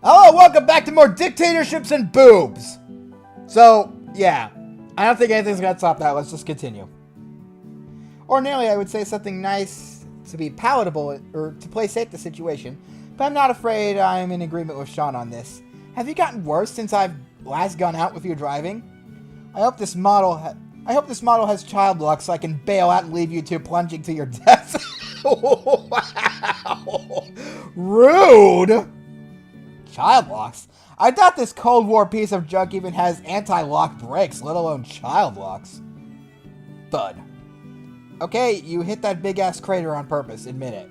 Hello, welcome back to more dictatorships and boobs. So, yeah, I don't think anything's gonna top that. Let's just continue. Ordinarily, I would say something nice to be palatable or to play safe the situation, but I'm not afraid I'm in agreement with Sean on this. Have you gotten worse since I've last gone out with you driving? I hope this model has child luck so I can bail out and leave you two plunging to your deaths. Wow, rude. Child locks? I doubt this Cold War piece of junk even has anti-lock brakes, let alone child locks. Thud. Okay, you hit that big-ass crater on purpose, admit it.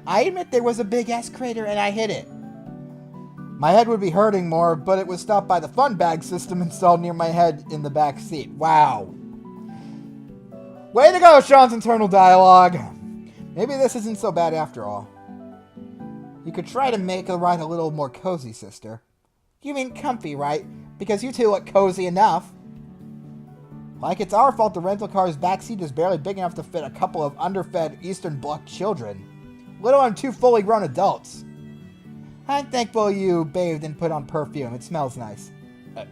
I admit there was a big-ass crater and I hit it. My head would be hurting more, but it was stopped by the fun bag system installed near my head in the back seat. Wow. Way to go, Sean's internal dialogue. Maybe this isn't so bad after all. You could try to make the ride a little more cozy, sister. You mean comfy, right? Because you two look cozy enough. Like it's our fault the rental car's backseat is barely big enough to fit a couple of underfed Eastern Bloc children. Let alone two fully grown adults. I'm thankful you bathed and put on perfume. It smells nice.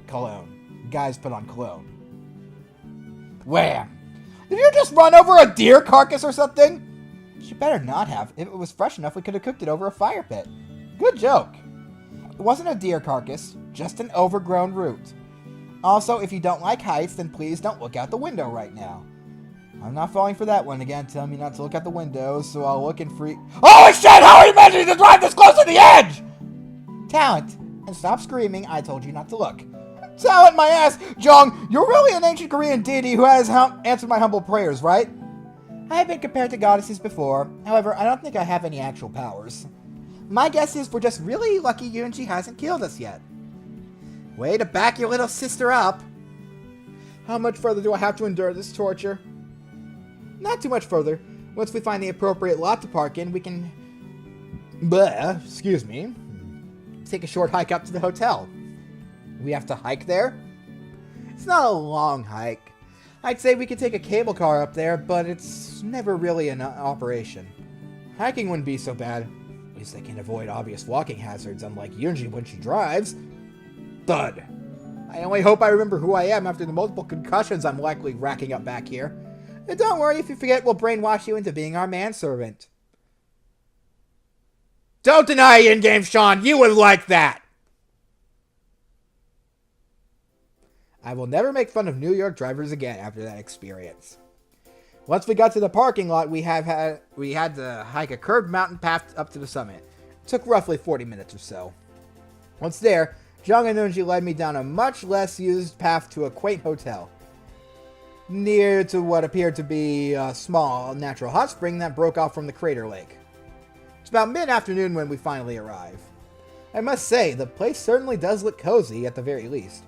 Cologne. Guys put on cologne. Wham! Did you just run over a deer carcass or something? She better not have. If it was fresh enough, we could have cooked it over a fire pit. Good joke. It wasn't a deer carcass, just an overgrown root. Also, if you don't like heights, then please don't look out the window right now. I'm not falling for that one again. Tell me not to look out the window, so I'll look and freak. Holy shit! How are you managing to drive this close to the edge? Talent. And stop screaming. I told you not to look. Talent my ass! Jong, you're really an ancient Korean deity who has answered my humble prayers, right? I have been compared to goddesses before. However, I don't think I have any actual powers. My guess is we're just really lucky Yunji hasn't killed us yet. Way to back your little sister up. How much further do I have to endure this torture? Not too much further. Once we find the appropriate lot to park in, we can... excuse me. Take a short hike up to the hotel. We have to hike there? It's not a long hike. I'd say we could take a cable car up there, but it's never really an operation. Hiking wouldn't be so bad. At least I can avoid obvious walking hazards, unlike Yunji when she drives. Thud. I only hope I remember who I am after the multiple concussions I'm likely racking up back here. And don't worry, if you forget, we'll brainwash you into being our manservant. Don't deny in-game, Sean. You would like that. I will never make fun of New York drivers again after that experience. Once we got to the parking lot, we had to hike a curved mountain path up to the summit. It took roughly 40 minutes or so. Once there, Jong and Eunji led me down a much less used path to a quaint hotel, near to what appeared to be a small natural hot spring that broke off from the crater lake. It's about mid-afternoon when we finally arrive. I must say, the place certainly does look cozy at the very least.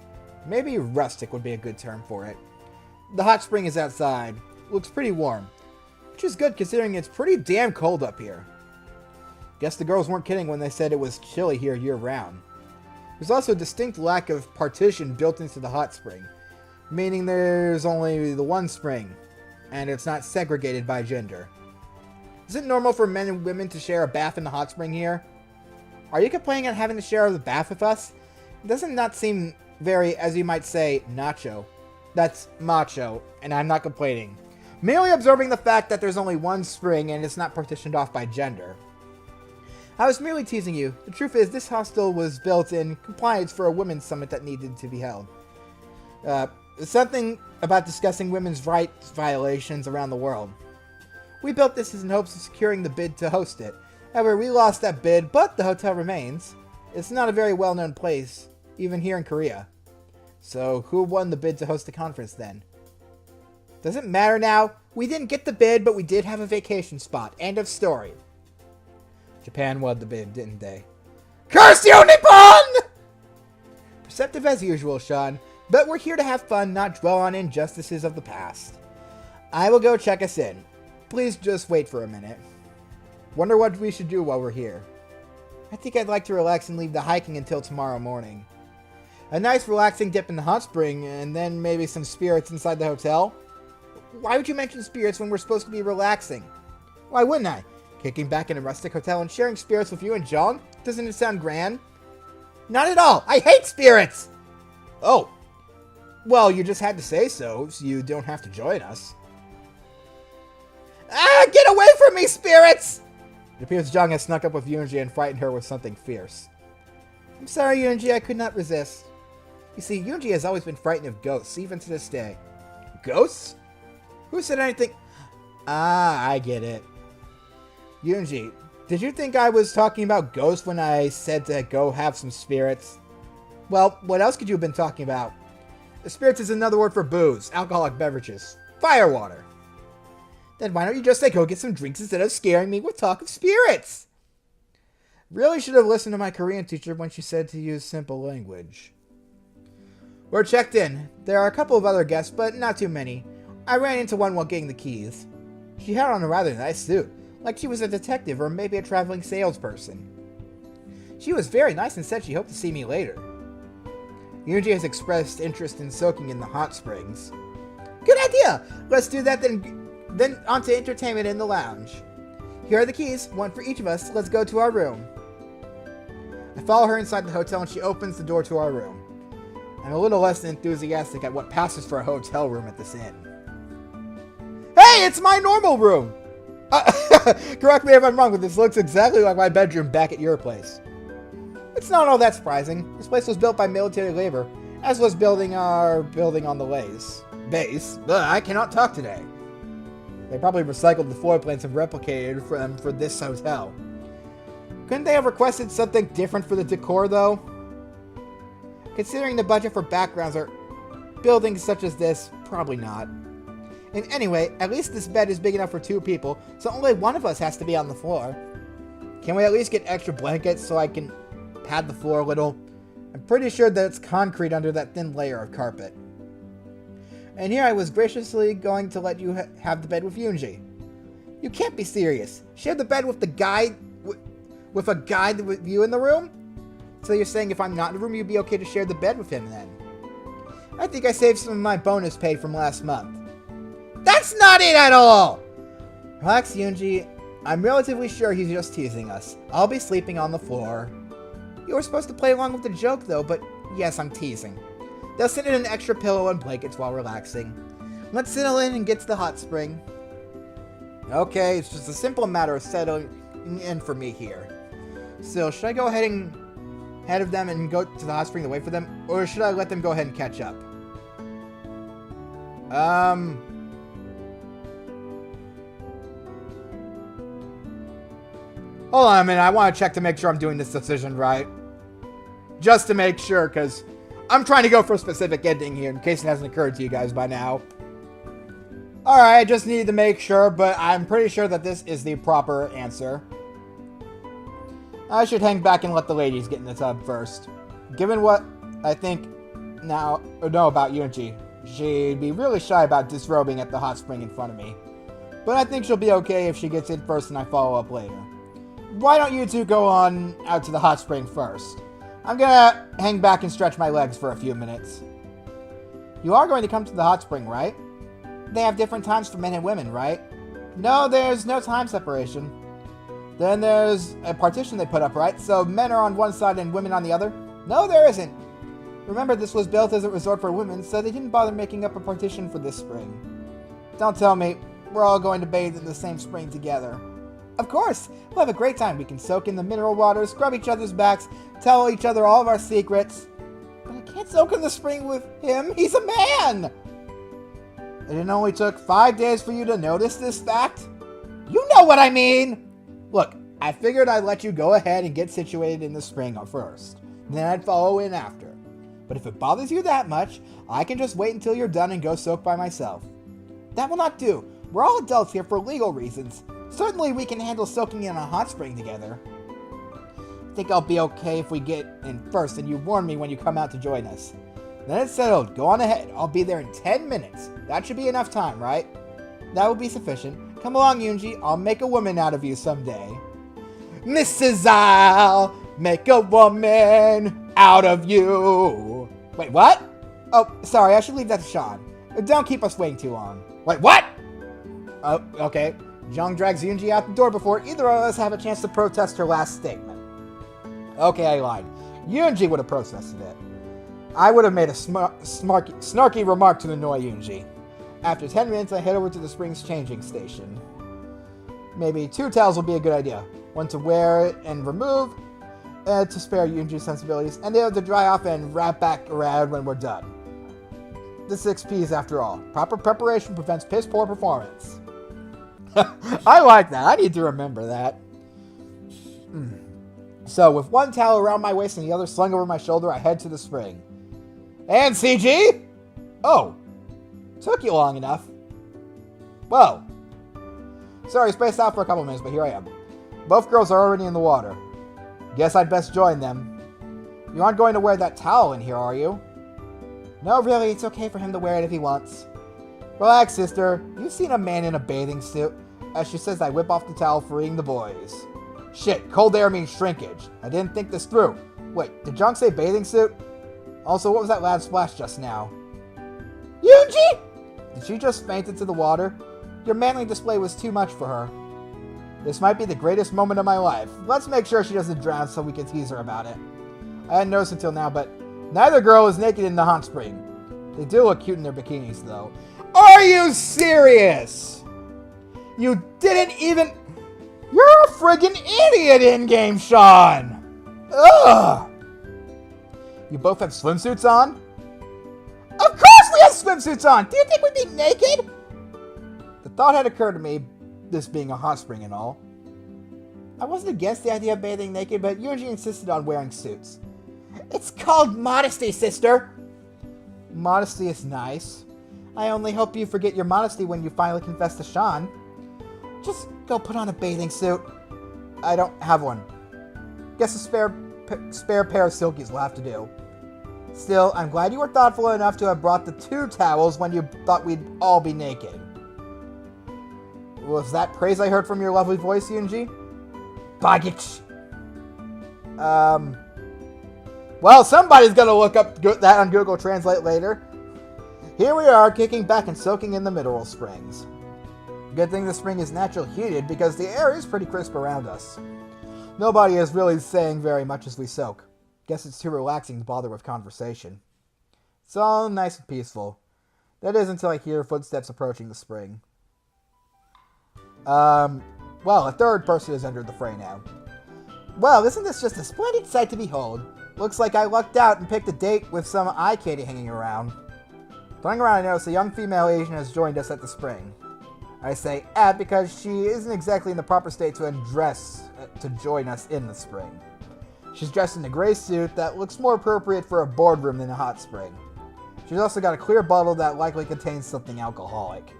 Maybe rustic would be a good term for it. The hot spring is outside. Looks pretty warm, which is good considering it's pretty damn cold up here. Guess the girls weren't kidding when they said it was chilly here year-round. There's also a distinct lack of partition built into the hot spring, meaning there's only the one spring, and it's not segregated by gender. Is it normal for men and women to share a bath in the hot spring here? Are you complaining on having to share the bath with us? Doesn't that seem very, as you might say, nacho? That's macho, and I'm not complaining. Merely observing the fact that there's only one spring and it's not partitioned off by gender. I was merely teasing you. The truth is, this hostel was built in compliance for a women's summit that needed to be held. Something about discussing women's rights violations around the world. We built this in hopes of securing the bid to host it. However, we lost that bid, but the hotel remains. It's not a very well-known place, even here in Korea. So, who won the bid to host the conference then? Doesn't matter now. We didn't get the bid, but we did have a vacation spot. End of story. Japan won the bid, didn't they? Curse you, Nippon! Perceptive as usual, Sean. But we're here to have fun, not dwell on injustices of the past. I will go check us in. Please just wait for a minute. Wonder what we should do while we're here. I think I'd like to relax and leave the hiking until tomorrow morning. A nice relaxing dip in the hot spring, and then maybe some spirits inside the hotel? Why would you mention spirits when we're supposed to be relaxing? Why wouldn't I? Kicking back in a rustic hotel and sharing spirits with you and Jong? Doesn't it sound grand? Not at all! I hate spirits! Oh. Well, you just had to say so you don't have to join us. Ah! Get away from me, spirits! It appears Jung has snuck up with Yoonji and frightened her with something fierce. I'm sorry, Yoonji, I could not resist. You see, Yoonji has always been frightened of ghosts, even to this day. Ghosts? Who said anything? Ah, I get it. Yoonji, did you think I was talking about ghosts when I said to go have some spirits? Well, what else could you have been talking about? The spirits is another word for booze, alcoholic beverages, firewater. Then why don't you just say go get some drinks instead of scaring me with talk of spirits? Really should have listened to my Korean teacher when she said to use simple language. We're checked in. There are a couple of other guests, but not too many. I ran into one while getting the keys. She had on a rather nice suit, like she was a detective or maybe a traveling salesperson. She was very nice and said she hoped to see me later. Yoonji has expressed interest in soaking in the hot springs. Good idea! Let's do that then on to entertainment in the lounge. Here are the keys, one for each of us. Let's go to our room. I follow her inside the hotel and she opens the door to our room. I'm a little less enthusiastic at what passes for a hotel room at this inn. Hey, it's my normal room! Correct me if I'm wrong, but this looks exactly like my bedroom back at your place. It's not all that surprising. This place was built by military labor, as was building our building on the base. I cannot talk today. They probably recycled the floor plans and replicated them for this hotel. Couldn't they have requested something different for the decor, though? Considering the budget for backgrounds or buildings such as this, probably not. And anyway, at least this bed is big enough for 2 people, so only one of us has to be on the floor. Can we at least get extra blankets so I can pad the floor a little? I'm pretty sure that it's concrete under that thin layer of carpet. And here I was graciously going to let you have the bed with Yoonji. You can't be serious. Share the bed with the guy, with a guy with you in the room? So you're saying if I'm not in the room, you'd be okay to share the bed with him then? I think I saved some of my bonus pay from last month. That's not it at all! Relax, Yoonji. I'm relatively sure he's just teasing us. I'll be sleeping on the floor. You were supposed to play along with the joke though, but yes, I'm teasing. They'll send in an extra pillow and blankets while relaxing. Let's settle in and get to the hot spring. Okay, it's just a simple matter of settling in for me here. So, should I go ahead of them and go to the hot spring to wait for them? Or should I let them go ahead and catch up? Hold on a minute, I want to check to make sure I'm doing this decision right. Just to make sure, because I'm trying to go for a specific ending here, in case it hasn't occurred to you guys by now. Alright, I just needed to make sure, but I'm pretty sure that this is the proper answer. I should hang back and let the ladies get in the tub first. Given what I think now know about Yoonji, she'd be really shy about disrobing at the hot spring in front of me. But I think she'll be okay if she gets in first and I follow up later. Why don't you two go on out to the hot spring first? I'm gonna hang back and stretch my legs for a few minutes. You are going to come to the hot spring, right? They have different times for men and women, right? No, there's no time separation. Then there's a partition they put up, right? So men are on one side and women on the other? No, there isn't. Remember, this was built as a resort for women, so they didn't bother making up a partition for this spring. Don't tell me. We're all going to bathe in the same spring together. Of course! We'll have a great time. We can soak in the mineral water, scrub each other's backs, tell each other all of our secrets. But I can't soak in the spring with him. He's a man! And it only took 5 days for you to notice this fact? You know what I mean! Look, I figured I'd let you go ahead and get situated in the spring first. Then I'd follow in after. But if it bothers you that much, I can just wait until you're done and go soak by myself. That will not do. We're all adults here for legal reasons. Certainly we can handle soaking in a hot spring together. I think I'll be okay if we get in first and you warn me when you come out to join us. Then it's settled. Go on ahead. I'll be there in 10 minutes. That should be enough time, right? That will be sufficient. Come along, Yoonji. I'll make a woman out of you someday. Mrs. I'll make a woman out of you. Wait, what? Oh, sorry. I should leave that to Sean. Don't keep us waiting too long. Wait, what? Oh, okay. Jung drags Yoonji out the door before either of us have a chance to protest her last statement. Okay, I lied. Yunji would have protested it. I would have made a snarky remark to annoy Yunji. After 10 minutes, I head over to the spring's changing station. Maybe 2 towels will be a good idea. One to wear and remove, to spare Yunji's sensibilities, and the other to dry off and wrap back around when we're done. The 6 P's after all. Proper preparation prevents piss-poor performance. I like that. I need to remember that. So, with one towel around my waist and the other slung over my shoulder, I head to the spring. And CG? Oh. Took you long enough. Whoa. Sorry, spaced out for a couple minutes, but here I am. Both girls are already in the water. Guess I'd best join them. You aren't going to wear that towel in here, are you? No, really, it's okay for him to wear it if he wants. Relax, sister. You've seen a man in a bathing suit. As she says, I whip off the towel, freeing the boys. Shit, cold air means shrinkage. I didn't think this through. Wait, did Junk say bathing suit? Also, what was that loud splash just now? Yunji! Did she just faint into the water? Your manly display was too much for her. This might be the greatest moment of my life. Let's make sure she doesn't drown so we can tease her about it. I hadn't noticed until now, but neither girl is naked in the hot spring. They do look cute in their bikinis, though. Are you serious? You didn't even... You're a friggin' idiot in-game, Sean! Ugh! You both have swimsuits on? Of course we have swimsuits on! Do you think we'd be naked? The thought had occurred to me, this being a hot spring and all. I wasn't against the idea of bathing naked, but Yunji insisted on wearing suits. It's called modesty, sister! Modesty is nice. I only hope you forget your modesty when you finally confess to Sean. Just go put on a bathing suit. I don't have one. Guess a spare pair of silkies will have to do. Still, I'm glad you were thoughtful enough to have brought the 2 towels when you thought we'd all be naked. Was that praise I heard from your lovely voice, Yunji? Baggage. Well, somebody's gonna look up that on Google Translate later. Here we are, kicking back and soaking in the mineral springs. Good thing the spring is naturally heated because the air is pretty crisp around us. Nobody is really saying very much as we soak. Guess it's too relaxing to bother with conversation. It's all nice and peaceful. That is until I hear footsteps approaching the spring. Well, a third person has entered the fray now. Well, isn't this just a splendid sight to behold? Looks like I lucked out and picked a date with some eye candy hanging around. Turning around, I notice a young female Asian has joined us at the spring. I say at because she isn't exactly in the proper state to undress to join us in the spring. She's dressed in a gray suit that looks more appropriate for a boardroom than a hot spring. She's also got a clear bottle that likely contains something alcoholic.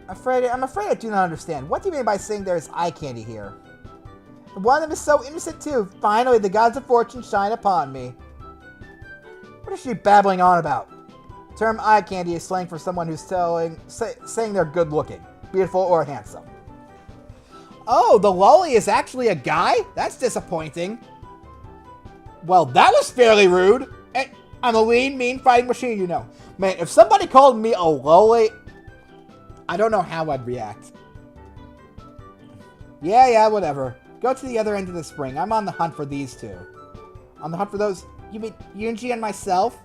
I'm afraid I do not understand. What do you mean by saying there's eye candy here? One of them is so innocent too. Finally, the gods of fortune shine upon me. What is she babbling on about? The term eye candy is slang for someone who's saying they're good looking, beautiful, or handsome. Oh, the Loli is actually a guy? That's disappointing. Well, that was fairly rude. And I'm a lean, mean fighting machine, you know. Man, if somebody called me a Loli, I don't know how I'd react. Yeah, whatever. Go to the other end of the spring. I'm on the hunt for these 2. On the hunt for those? You mean Yunji and myself?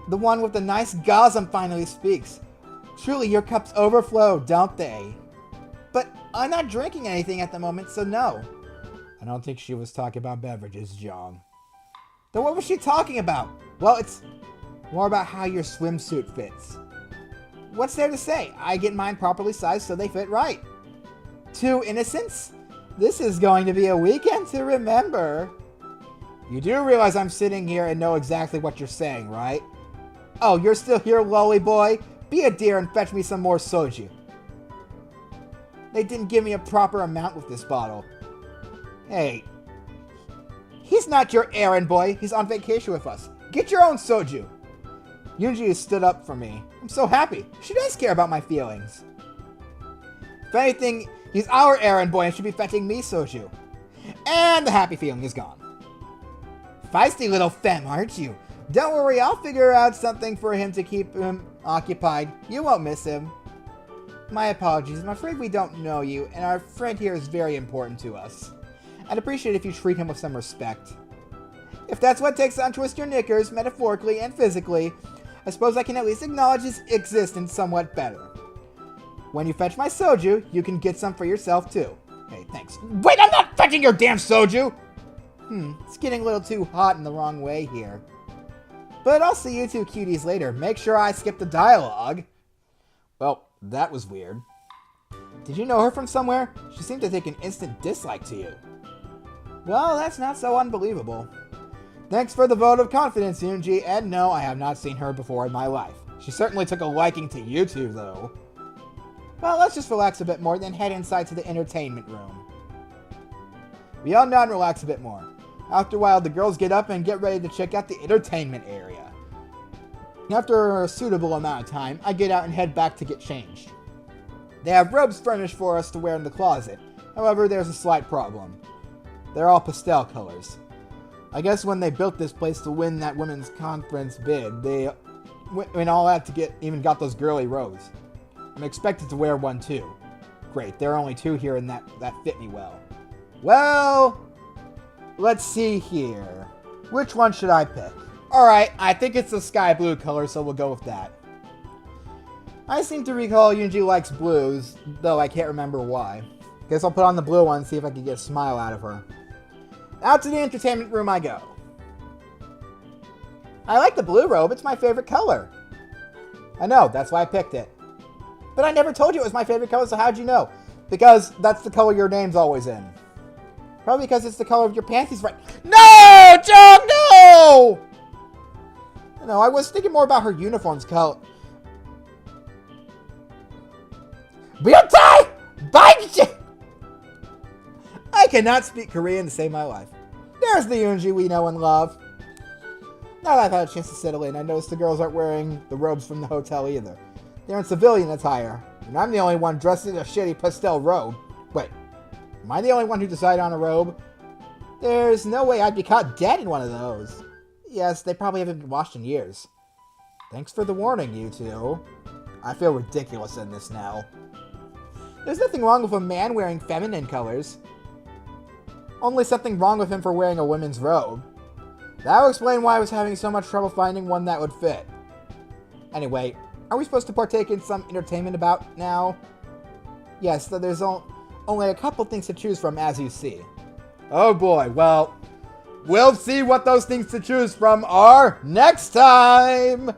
The one with the nice gosm finally speaks. Truly, your cups overflow, don't they? But I'm not drinking anything at the moment, so no. I don't think she was talking about beverages, John. Then what was she talking about? Well, it's more about how your swimsuit fits. What's there to say? I get mine properly sized so they fit right. 2 innocents? This is going to be a weekend to remember. You do realize I'm sitting here and know exactly what you're saying, right? Oh, you're still here, Loli boy? Be a dear and fetch me some more soju. They didn't give me a proper amount with this bottle. Hey, he's not your errand boy. He's on vacation with us. Get your own soju. Yunji has stood up for me. I'm so happy. She does care about my feelings. If anything, he's our errand boy and should be fetching me soju. And the happy feeling is gone. Feisty little femme, aren't you? Don't worry, I'll figure out something for him to keep him occupied. You won't miss him. My apologies, I'm afraid we don't know you, and our friend here is very important to us. I'd appreciate it if you treat him with some respect. If that's what it takes to untwist your knickers, metaphorically and physically, I suppose I can at least acknowledge his existence somewhat better. When you fetch my soju, you can get some for yourself too. Hey, thanks. Wait, I'm not fetching your damn soju! It's getting a little too hot in the wrong way here. But I'll see you two cuties later. Make sure I skip the dialogue. Well, that was weird. Did you know her from somewhere? She seemed to take an instant dislike to you. Well, that's not so unbelievable. Thanks for the vote of confidence, Yoonji, and no, I have not seen her before in my life. She certainly took a liking to you two, though. Well, let's just relax a bit more, then head inside to the entertainment room. We all nod and relax a bit more. After a while, the girls get up and get ready to check out the entertainment area. After a suitable amount of time, I get out and head back to get changed. They have robes furnished for us to wear in the closet. However, there's a slight problem. They're all pastel colors. I guess when they built this place to win that women's conference bid, they went all out to even got those girly robes. I'm expected to wear one too. Great, there are only two here and that fit me well. Well, let's see here. Which one should I pick? Alright, I think it's the sky blue color, so we'll go with that. I seem to recall Yoonji likes blues, though I can't remember why. Guess I'll put on the blue one and see if I can get a smile out of her. Out to the entertainment room I go. I like the blue robe, it's my favorite color. I know, that's why I picked it. But I never told you it was my favorite color, so how'd you know? Because that's the color your name's always in. Probably because it's the color of your panties, right? No! Jung, no! No, I was thinking more about her uniform's color. Beauty! Bye! I cannot speak Korean to save my life. There's the Yoonji we know and love. Now that I've had a chance to settle in, I noticed the girls aren't wearing the robes from the hotel either. They're in civilian attire, and I'm the only one dressed in a shitty pastel robe. Wait, am I the only one who decided on a robe? There's no way I'd be caught dead in one of those. Yes, they probably haven't been washed in years. Thanks for the warning, you two. I feel ridiculous in this now. There's nothing wrong with a man wearing feminine colors. Only something wrong with him for wearing a women's robe. That will explain why I was having so much trouble finding one that would fit. Anyway, are we supposed to partake in some entertainment about now? Yes, so there's only a couple things to choose from, as you see. Oh boy, well, we'll see what those things to choose from are next time!